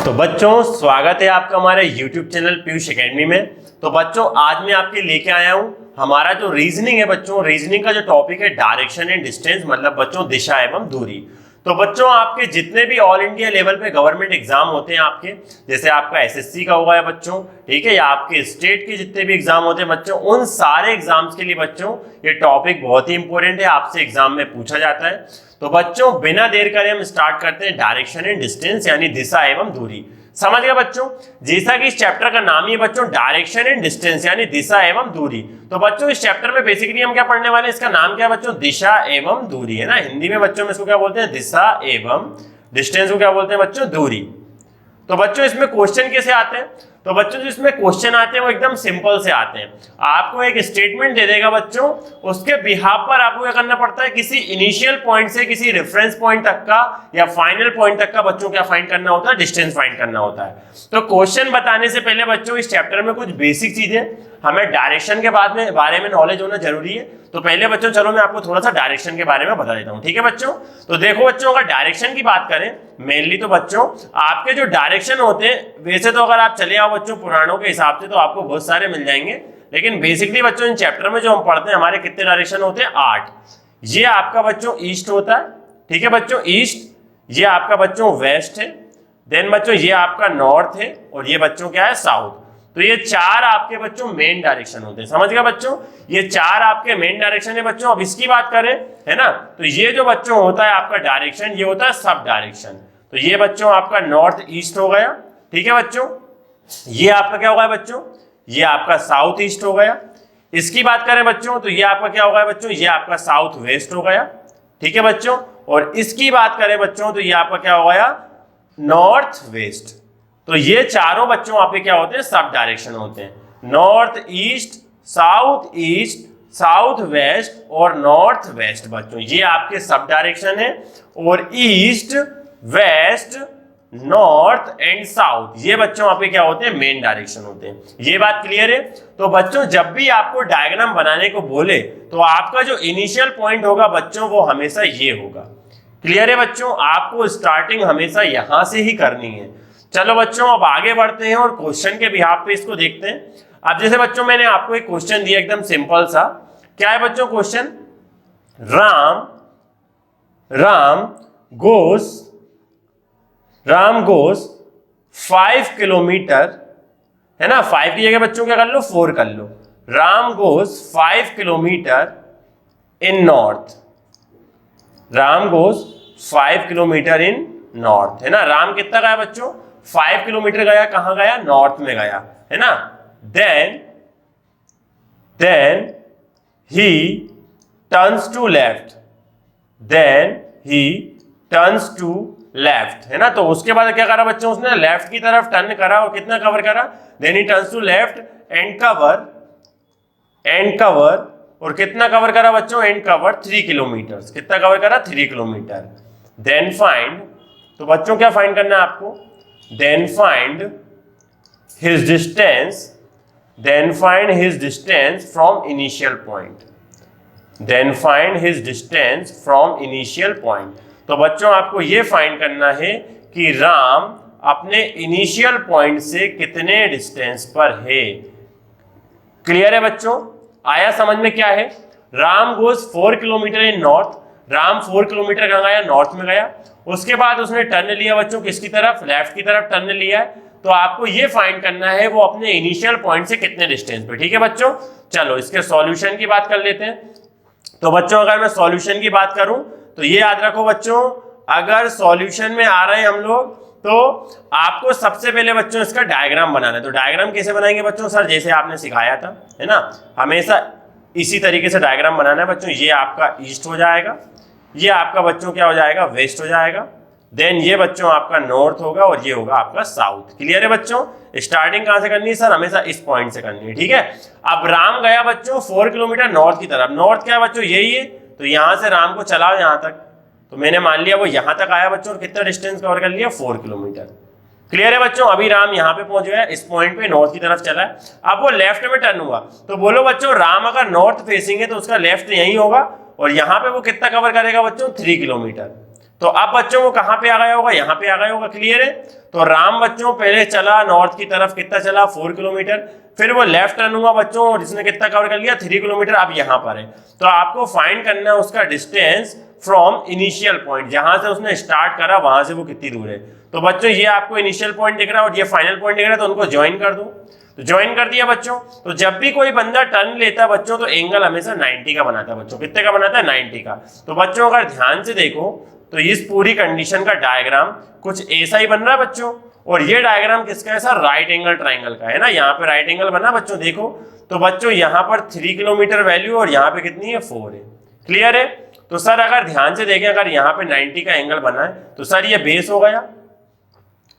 तो बच्चों स्वागत है आपका हमारे YouTube चैनल पीयूष एकेडमी में। तो बच्चों आज मैं आपके लेके आया हूं हमारा जो रीजनिंग है। बच्चों रीजनिंग का जो टॉपिक है डायरेक्शन एंड डिस्टेंस, मतलब बच्चों दिशा एवं दूरी। तो बच्चों आपके जितने भी ऑल इंडिया लेवल पे गवर्नमेंट एग्जाम होते हैं आपके, जैसे आपका एसएससी का हुआ है बच्चों, ठीक है, या आपके स्टेट के जितने भी एग्जाम होते हैं बच्चों, उन सारे एग्जाम्स के लिए बच्चों ये टॉपिक बहुत ही इंपॉर्टेंट है, आपसे एग्जाम में पूछा जाता है। तो बच्चों बिना देर करे हम स्टार्ट करते हैं डायरेक्शन एंड डिस्टेंस यानी दिशा एवं दूरी। समझ गए बच्चों? जैसा कि इस चैप्टर का नाम ही है बच्चों डायरेक्शन एंड डिस्टेंस यानी दिशा एवं दूरी। तो बच्चों इस चैप्टर में बेसिकली हम क्या पढ़ने वाले हैं, इसका नाम क्या है बच्चों, दिशा एवं दूरी, है ना। हिंदी में बच्चों में इसको क्या बोलते हैं, दिशा एवं डिस्टेंस को क्या बोलते हैं बच्चों, दूरी। तो बच्चों इसमें क्वेश्चन कैसे आते हैं, तो बच्चों जो इसमें क्वेश्चन आते हैं वो एकदम सिंपल से आते हैं। आपको एक स्टेटमेंट दे देगा बच्चों, उसके बिहाफ पर आपको क्या करना पड़ता है, किसी इनिशियल पॉइंट से किसी रेफरेंस पॉइंट तक का या फाइनल पॉइंट तक का बच्चों क्या फाइंड करना होता है, डिस्टेंस फाइंड करना होता है। तो क्वेश्चन बताने से पहले बच्चों इस चैप्टर में कुछ बेसिक चीजें, हमें डायरेक्शन के बारे में नॉलेज होना जरूरी है। तो पहले बच्चों चलो मैं आपको थोड़ा सा डायरेक्शन के बारे में बता देता हूं, ठीक है बच्चों। तो देखो बच्चों अगर डायरेक्शन की बात करें मेनली, तो बच्चों आपके जो डायरेक्शन होते हैं, वैसे तो अगर आप चले आओ बच्चों पुराणों के हिसाब से तो आपको बहुत सारे मिल जाएंगे, लेकिन बेसिकली बच्चों इन चैप्टर में जो हम पढ़ते हैं हमारे कितने डायरेक्शन होते हैं, 8। ये आपका बच्चों ईस्ट होता है, ठीक है बच्चों, ईस्ट। ये आपका बच्चों वेस्ट है, देन बच्चों ये आपका नॉर्थ है, और ये बच्चों क्या है, साउथ। तो ये 4 आपके बच्चों मेन डायरेक्शन होते हैं। समझ गए बच्चों, ये 4 आपके मेन डायरेक्शन है बच्चों। अब इसकी बात करें, है ना, तो ये जो बच्चों होता है आपका डायरेक्शन, ये होता है सब डायरेक्शन। तो ये बच्चों आपका नॉर्थ ईस्ट हो गया, ठीक है बच्चों। ये आपका क्या होगा बच्चों, ये आपका साउथ ईस्ट हो गया। इसकी बात करें बच्चों तो ये आपका क्या होगा बच्चों, ये आपका साउथ वेस्ट हो गया, ठीक है बच्चों। और इसकी बात करें बच्चों तो ये आपका क्या हो गया, नॉर्थ वेस्ट। तो ये चारों बच्चों आपके क्या होते हैं, सब डायरेक्शन होते हैं। नॉर्थ ईस्ट, साउथ वेस्ट और नॉर्थ वेस्ट बच्चों, ये आपके सब डायरेक्शन है। और east, west, north and south, ये बच्चों आपके क्या होते हैं, मेन डायरेक्शन होते हैं। ये बात क्लियर है? तो बच्चों जब भी आपको डायग्राम बनाने को बोले तो आपका जो इनिशियल पॉइंट होगा बच्चों वो हमेशा ये होगा। क्लियर है बच्चों? आपको स्टार्टिंग हमेशा यहां से ही करनी है। चलो बच्चों अब आगे बढ़ते हैं और क्वेश्चन के बिहाफ पे इसको देखते हैं। अब जैसे बच्चों मैंने आपको एक क्वेश्चन दिया एकदम सिंपल सा, क्या है बच्चों क्वेश्चन, राम गोस 5 किलोमीटर, है ना, 5 की जगह बच्चों क्या कर लो, 4 कर लो। राम गोस 5 kilometre in north, Ram goes 5 kilometre in north, है ना। राम कितना गया बच्चों, 5 किलोमीटर गया, कहां गया, नॉर्थ में गया, है ना। Then he turns to left, है ना। तो उसके बाद क्या करा बच्चों, उसने लेफ्ट की तरफ टर्न करा और कितना कवर करा, then he turns to left and cover, और कितना कवर करा बच्चों, एंड कवर 3 किलोमीटर, कितना कवर करा, 3 किलोमीटर। देन फाइंड, तो बच्चों क्या फाइंड करना है आपको, then find his distance from initial point, तो बच्चों आपको ये फाइंड करना है कि राम अपने इनिशियल पॉइंट से कितने डिस्टेंस पर है। क्लियर है बच्चों, आया समझ में क्या है। राम गोस 4 kilometre in north, Ram 4 kilometre कहां गया, नॉर्थ में गया। उसके बाद उसने टर्न लिया बच्चों किसकी तरफ, लेफ्ट की तरफ टर्न लिया है। तो आपको ये फाइंड करना है वो अपने इनिशियल पॉइंट से कितने डिस्टेंस पे, ठीक है बच्चों। चलो इसके सॉल्यूशन की बात कर लेते हैं। तो बच्चों अगर मैं सॉल्यूशन की बात करूं तो ये याद रखो बच्चों, अगर सॉल्यूशन में आ रहे हैं हम लोग तो आपको सबसे पहले बच्चों इसका डायग्राम बनाना है। तो डायग्राम कैसे बनाएंगे बच्चों, सर जैसे आपने सिखाया था, है ना, हमेशा इसी तरीके से डायग्राम बनाना है बच्चों। ये आपका ईस्ट हो जाएगा, ये आपका बच्चों क्या हो जाएगा, वेस्ट हो जाएगा। देन ये बच्चों आपका नॉर्थ होगा और ये होगा आपका साउथ। क्लियर है बच्चों? स्टार्टिंग कहां से करनी है सर, हमेशा इस पॉइंट से करनी है, ठीक है। अब राम गया बच्चों 4 किलोमीटर नॉर्थ की तरफ, नॉर्थ क्या है बच्चों, यही है। तो यहां से राम को चलाओ यहां तक, तो मैंने मान लिया वो यहां तक आया बच्चों, और कितना डिस्टेंस कवर कर लिया, 4 किलोमीटर। क्लियर है बच्चों? अभी राम यहाँ पे पहुंच गया, इस पॉइंट पे नॉर्थ की तरफ चला है। अब वो लेफ्ट में टर्न हुआ, तो बोलो बच्चों राम अगर नॉर्थ फेसिंग है तो उसका लेफ्ट यही होगा, और यहाँ पे वो कितना कवर करेगा बच्चों, 3 किलोमीटर। तो अब बच्चों वो कहाँ पे आ गया होगा, यहाँ पे आ गया होगा। क्लियर है। तो राम बच्चों पहले चला नॉर्थ की तरफ, कितना चला 4 किलोमीटर, फिर वो लेफ्ट टर्न हुआ बच्चों और इसने कितना कवर कर लिया 3 किलोमीटर। अब यहाँ पर है तो आपको फाइंड करना है उसका डिस्टेंस फ्रॉम इनिशियल पॉइंट, जहां से उसने स्टार्ट करा वहां से वो कितनी दूर है। तो बच्चों ये आपको इनिशियल पॉइंट दिख रहा है और ये फाइनल पॉइंट दिख रहा है, तो उनको ज्वाइन कर दो। तो ज्वाइन कर दिया बच्चों। तो जब भी कोई बंदा टर्न लेता है बच्चों तो एंगल हमेशा 90 का बनाता है बच्चों। कितने का बनाता है 90 का। तो बच्चों अगर ध्यान से देखो तो इस पूरी कंडीशन का डायग्राम कुछ ऐसा ही बन रहा है बच्चों। और ये डायग्राम किसका है सर, राइट एंगल ट्राइंगल का है ना। यहाँ पे राइट एंगल बना बच्चों, देखो तो बच्चों यहाँ पर 3 किलोमीटर वैल्यू और यहाँ पे कितनी है 4 है। क्लियर है। तो सर अगर ध्यान से देखें, अगर यहाँ पे 90 का एंगल बना है तो सर ये बेस हो गया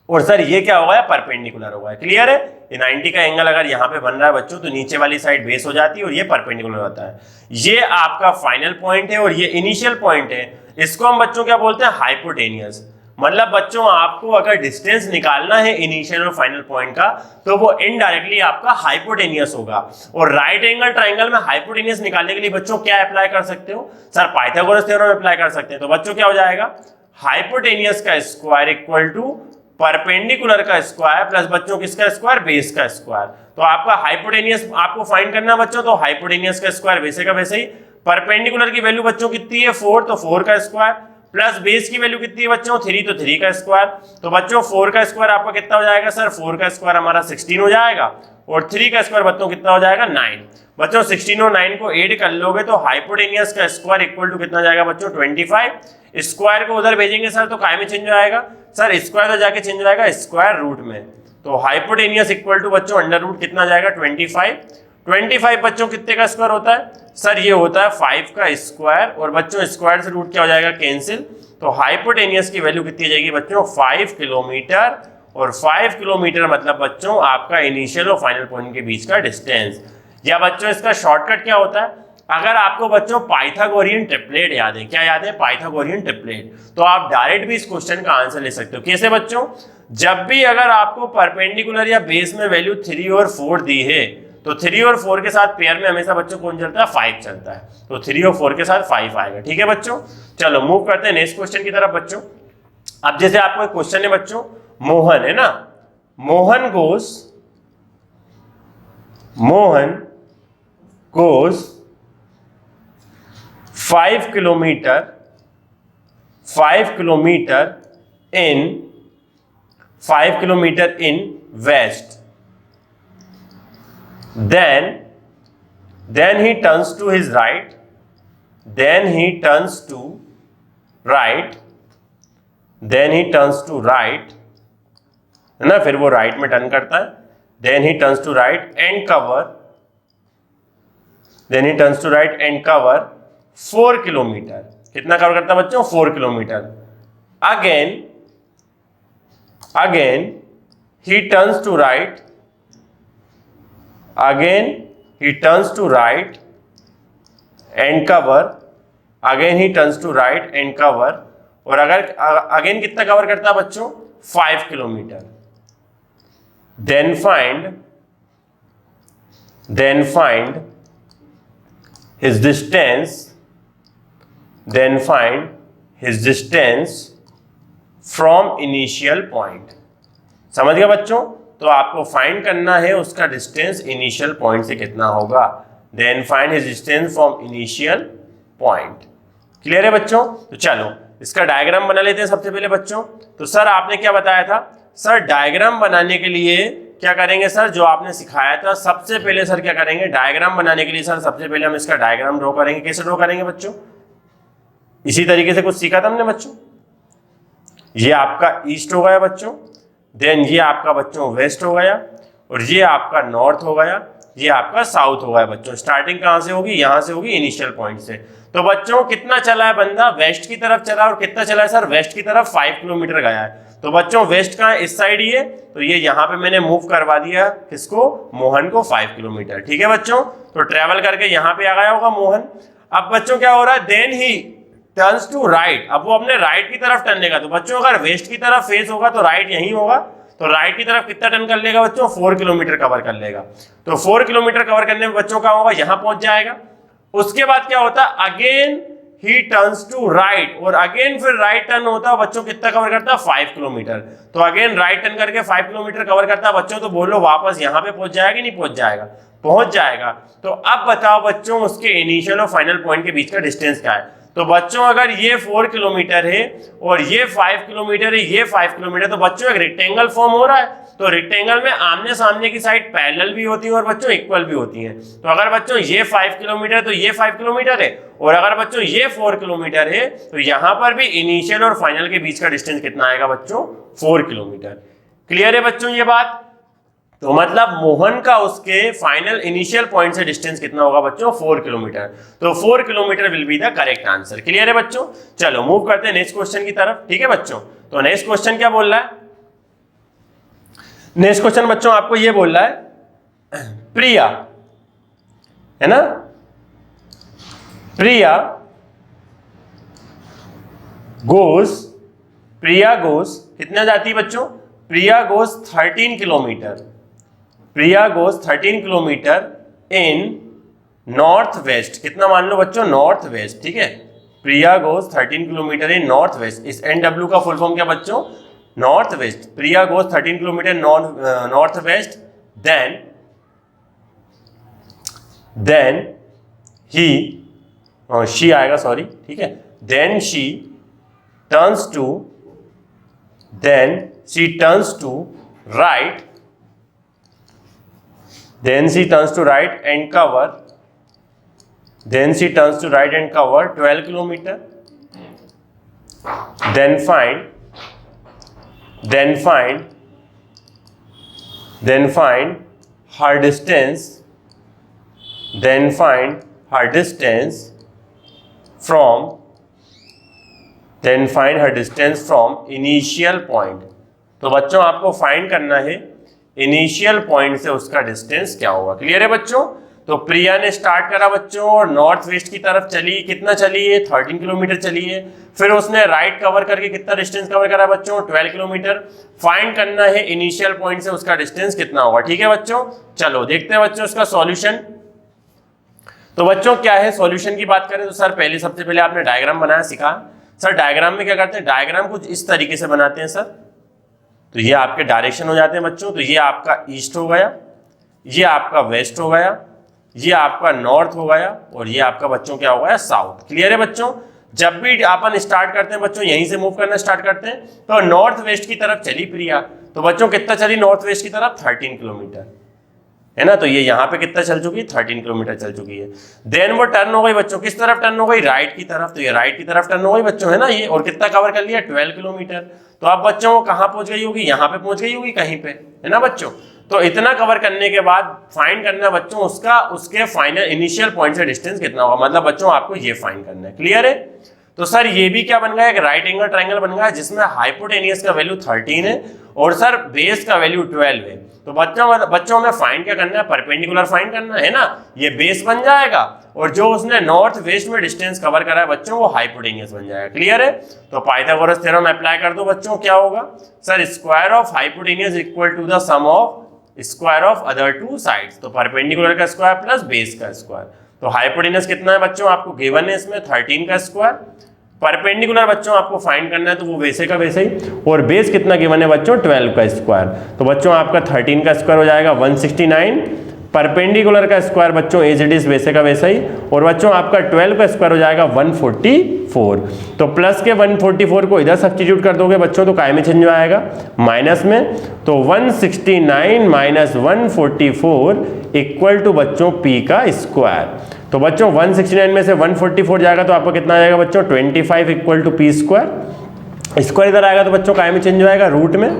और सर ये क्या हो गया, परपेंडिकुलर हो गया। क्लियर है। ये 90 का एंगल अगर यहाँ पे बन रहा है बच्चों तो नीचे वाली साइड बेस हो जाती है और ये परपेंडिकुलर होता है। ये आपका फाइनल पॉइंट है और ये इनिशियल पॉइंट है। इसको हम बच्चों क्या बोलते हैं, हाइपोटेनियस। मतलब बच्चों आपको अगर डिस्टेंस निकालना है इनिशियल और फाइनल पॉइंट का तो वो इनडायरेक्टली आपका हाइपोटेनियस होगा। और राइट एंगल ट्राइंगल में हाइपोटेनियस निकालने के लिए बच्चों क्या अप्लाई कर सकते हो सर, पाइथागोरस थ्योरम अप्लाई कर सकते हैं। तो बच्चों क्या हो जाएगा, हाइपोटेनियस का स्क्वायर इक्वल टू परपेंडिकुलर का स्क्वायर प्लस बच्चों किसका स्क्वायर, बेस का स्क्वायर। तो आपका हाइपोटेनियस आपको फाइंड करना बच्चों, तो हाइपोटेनियस का स्क्वायर वैसे का वैसे ही, परपेंडिकुलर की वैल्यू बच्चों कितनी है 4, तो 4 का स्क्वायर प्लस बेस की वैल्यू कितनी है बच्चों 3, तो 3 का स्क्वायर। तो बच्चों 4 का स्क्वायर आपका कितना हो जाएगा सर, 4 का स्क्वायर हमारा 16 हो जाएगा और 3 का स्क्वायर बच्चों कितना हो जाएगा 9। बच्चों 16 और 9 को ऐड कर लोगे तो हाइपोटेनियस का स्क्वायर इक्वल टू कितना जाएगा बच्चों 25। स्क्वायर को उधर भेजेंगे सर तो काय में चेंज हो जाएगा सर, स्क्वायर तो जाके चेंज हो जाएगा स्क्वायर रूट में। तो हाइपोटेनियस इक्वल टू बच्चों अंडर रूट कितना जाएगा 25 बच्चों कितने का स्क्वायर होता है सर, ये होता है 5 का स्क्वायर और बच्चों स्क्वायर से रूट क्या हो जाएगा कैंसिल। तो हाइपोटेनियस की वैल्यू कितनी जाएगी बच्चों 5 किलोमीटर और 5 किलोमीटर मतलब बच्चों आपका इनिशियल और फाइनल पॉइंट के बीच का डिस्टेंस। या बच्चों इसका शॉर्टकट क्या होता है, अगर आपको बच्चों पाइथागोरियन ट्रिपलेट याद है, क्या याद है पाइथागोरियन ट्रिपलेट, तो आप डायरेक्ट भी इस क्वेश्चन का आंसर ले सकते हो। कैसे बच्चों, जब भी अगर आपको परपेंडिकुलर या बेस में वैल्यू 3 और 4 दी है तो 3 और 4 के साथ पेयर में हमेशा बच्चों कौन चलता है 5 चलता है, तो 3 और 4 के साथ 5 आएगा। ठीक है बच्चों, चलो मूव करते हैं नेक्स्ट क्वेश्चन की तरफ बच्चों। अब जैसे आपको एक क्वेश्चन है बच्चों, मोहन है ना, Mohan goes 5 kilometer in west, then he turns to his right, then he turns to right है ना, फिर वो राइट में टर्न करता है, then he turns to right and cover 4 kilometre. कितना कवर करता है बच्चों 4 kilometre. again he turns to right and cover और अगर अगेन कितना कवर करता है बच्चों 5 kilometre. then find his distance from initial point। समझ गया बच्चों, तो आपको फाइंड करना है उसका डिस्टेंस इनिशियल पॉइंट से कितना होगा। then find his distance from initial point। Clear है बच्चों, तो चलो इसका डायग्राम बना लेते हैं सबसे पहले बच्चों। तो सर आपने क्या बताया था सर, डायग्राम बनाने के लिए क्या करेंगे सर, जो आपने सिखाया था सबसे पहले सर क्या करेंगे, डायग्राम बनाने के लिए सर सबसे पहले हम इसका डायग्राम ड्रॉ करेंगे। कैसे ड्रॉ करेंगे बच्चों, इसी तरीके से कुछ सीखा था हमने बच्चों। ये आपका ईस्ट हो गया बच्चों, देन ये आपका बच्चों वेस्ट हो गया और ये आपका नॉर्थ हो गया, ये आपका साउथ हो गया बच्चों। स्टार्टिंग कहाँ से होगी, यहाँ से होगी इनिशियल पॉइंट से। तो बच्चों कितना चला है बंदा, वेस्ट की तरफ चला और कितना चला है सर, वेस्ट की तरफ 5 किलोमीटर गया है। तो बच्चों वेस्ट का इस साइड ही है, तो ये यहाँ पे मैंने मूव करवा दिया किसको, मोहन को 5 किलोमीटर। ठीक है बच्चों, तो ट्रेवल करके यहाँ पे आ गया होगा मोहन। अब बच्चों क्या हो रहा है, then he turns to right, अब वो अपने राइट की तरफ टर्न लेगा। तो बच्चों अगर वेस्ट की तरफ फेस होगा तो राइट यहीं होगा, तो राइट की तरफ कितना टर्न कर लेगा बच्चों 4 किलोमीटर कवर कर लेगा। तो 4 किलोमीटर कवर करने में बच्चों का होगा यहाँ पहुंच जाएगा। उसके बाद क्या होता है, again he turns to right, और अगेन फिर राइट टर्न होता है बच्चों, कितना कवर करता है 5 किलोमीटर। तो अगेन राइट टर्न करके 5 किलोमीटर कवर करता है बच्चों। तो बोलो वापस यहाँ पे पहुंच जाएगा कि नहीं पहुंच जाएगा? पहुंच जाएगा। तो अब बताओ बच्चों उसके इनिशियल और फाइनल पॉइंट के बीच का डिस्टेंस क्या है? तो बच्चों अगर ये 4 किलोमीटर है और ये 5 किलोमीटर है, ये 5 किलोमीटर, तो बच्चों एक रेक्टेंगल फॉर्म हो रहा है। तो रेक्टेंगल में आमने सामने की साइड पैरेलल भी होती है और बच्चों इक्वल भी होती हैं। तो अगर बच्चों ये 5 किलोमीटर तो ये 5 किलोमीटर है, और अगर बच्चों ये 4 किलोमीटर है तो यहाँ पर भी इनिशियल और फाइनल के बीच का डिस्टेंस कितना आएगा बच्चों? 4 किलोमीटर। क्लियर है बच्चों ये बात? तो मतलब मोहन का उसके फाइनल इनिशियल पॉइंट से डिस्टेंस कितना होगा बच्चों? 4 किलोमीटर। तो 4 kilometre will be the correct answer. Clear है बच्चों? चलो मूव करते हैं नेक्स्ट क्वेश्चन की तरफ। ठीक है बच्चों, तो नेक्स्ट क्वेश्चन क्या बोल रहा है? नेक्स्ट क्वेश्चन बच्चों आपको ये बोल रहा है, प्रिया है ना, प्रिया गोस कितना जाती है बच्चों? Priya goes 13 kilometre. Priya goes 13 kilometre in north west. कितना मान लो बच्चों? North west. ठीक है, Priya goes 13 kilometre in north west. इस NW का फुल फॉर्म क्या बच्चों? North west. Priya goes 13 kilometre north west, then she आएगा, सॉरी। ठीक है, then she turns to right, and cover 12 kilometer. Then find her distance from initial point. तो बच्चों आपको फाइंड करना है इनिशियल पॉइंट से उसका डिस्टेंस क्या होगा। क्लियर है बच्चों? तो प्रिया ने स्टार्ट करा बच्चों और नॉर्थ वेस्ट की तरफ चली। कितना चली है? 13 किलोमीटर चली है। फिर उसने राइट कवर करके कितना डिस्टेंस कवर करा बच्चों? 12 किलोमीटर। फाइंड करना है इनिशियल पॉइंट से उसका डिस्टेंस कितना होगा। ठीक है बच्चों, चलो देखते हैं बच्चों उसका सॉल्यूशन। तो बच्चों क्या है सॉल्यूशन की बात करें तो सर सबसे पहले आपने डायग्राम बनाया सीखा। सर डायग्राम में क्या करते हैं? डायग्राम कुछ इस तरीके से बनाते हैं सर। तो ये आपके डायरेक्शन हो जाते हैं बच्चों। तो ये आपका ईस्ट हो गया, ये आपका वेस्ट हो गया, ये आपका नॉर्थ हो गया, और ये आपका बच्चों क्या हो गया? साउथ। क्लियर है बच्चों? जब भी अपन स्टार्ट करते हैं बच्चों यहीं से मूव करना स्टार्ट करते हैं। तो नॉर्थ वेस्ट की तरफ चली प्रिया। तो बच्चों कितना चली नॉर्थ वेस्ट की तरफ? 13 किलोमीटर है ना। तो ये यहाँ पे कितना चल चुकी है? 13 किलोमीटर चल चुकी है। देन वो टर्न हो गई बच्चों, किस तरफ टर्न हो गई? राइट की तरफ। तो ये राइट की तरफ टर्न हो गई बच्चों, है ना ये। और कितना कवर कर लिया? 12 किलोमीटर। तो अब बच्चों वो कहाँ पहुंच गई होगी? यहाँ पे पहुंच गई होगी कहीं पे, है ना बच्चों। तो इतना कवर करने के बाद फाइंड करना बच्चों उसके फाइनल इनिशियल पॉइंट से डिस्टेंस कितना होगा। मतलब बच्चों आपको ये फाइंड करना है। क्लियर है? तो सर ये भी क्या बन गया? एक राइट एंगल ट्रायंगल बन गया जिसमें हाइपोटेनियस का वैल्यू 13 है और सर बेस का वैल्यू 12 है। तो बच्चों में फाइंड क्या करना है? परपेंडिकुलर फाइंड करना है ना। ये बेस बन जाएगा और जो उसने नॉर्थ वेस्ट में डिस्टेंस कवर करा है बच्चों वो हाइपोटेनियस बन जाएगा। क्लियर है? तो पाइथागोरस थ्योरम अप्लाई कर दो बच्चों। क्या होगा sir? Square of hypotenuse equal to the sum of square of other two sides. तो परपेंडिकुलर का स्क्वायर प्लस बेस का स्क्वायर। तो हाइपोटेनस कितना है बच्चों? आपको गिवन है इसमें 13 का स्क्वायर। परपेंडिकुलर बच्चों आपको फाइंड करना है तो वो वैसे का वैसे ही। और बेस कितना गिवन है बच्चों? 12 का स्क्वायर। तो बच्चों आपका 13 का स्क्वायर हो जाएगा 169। परपेंडिकुलर का स्क्वायर बच्चों एज इट इज वैसे का वैसा ही। और बच्चों आपका 12 का स्क्वायर हो जाएगा 144। तो प्लस के 144 को इधर सब्स्टिट्यूट कर दोगे बच्चों तो काय में चेंज हो आएगा? माइनस में। तो 169 माइनस 144 इक्वल टू बच्चों पी का स्क्वायर। तो बच्चों 169 में से 144 जाएगा तो आपको कितना आ जाएगा बच्चों? 25 equal to P square. Square इधर आएगा तो बच्चों काय में चेंज हो आएगा? रूट में।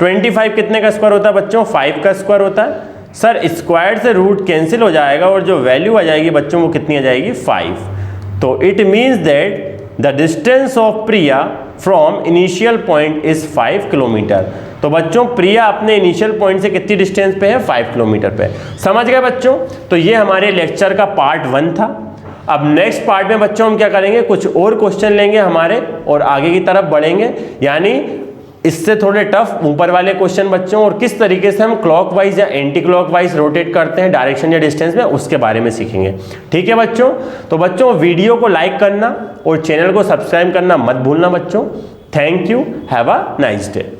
25 कितने का स्क्वायर होता है बच्चों? 5 का स्क्वायर होता है। सर स्क्वायर से रूट कैंसिल हो जाएगा और जो वैल्यू आ जाएगी बच्चों वो कितनी आ जाएगी? 5। तो it means that the distance of Priya from initial point is 5 kilometre. तो बच्चों प्रिया अपने इनिशियल पॉइंट से कितनी डिस्टेंस पे है? 5 किलोमीटर पे। समझ गए बच्चों? तो ये हमारे लेक्चर का पार्ट 1 था। अब नेक्स्ट पार्ट में बच्चों हम क्या करेंगे? कुछ और क्वेश्चन लेंगे हमारे और आगे की तरफ बढ़ेंगे। यानी इससे थोड़े टफ ऊपर वाले क्वेश्चन बच्चों, और किस तरीके से हम क्लॉकवाइज या एंटी क्लॉकवाइज रोटेट करते हैं डायरेक्शन या डिस्टेंस में, उसके बारे में सीखेंगे। ठीक है बच्चों, तो बच्चों वीडियो को लाइक करना और चैनल को सब्सक्राइब करना मत भूलना बच्चों। Thank you, have a nice day.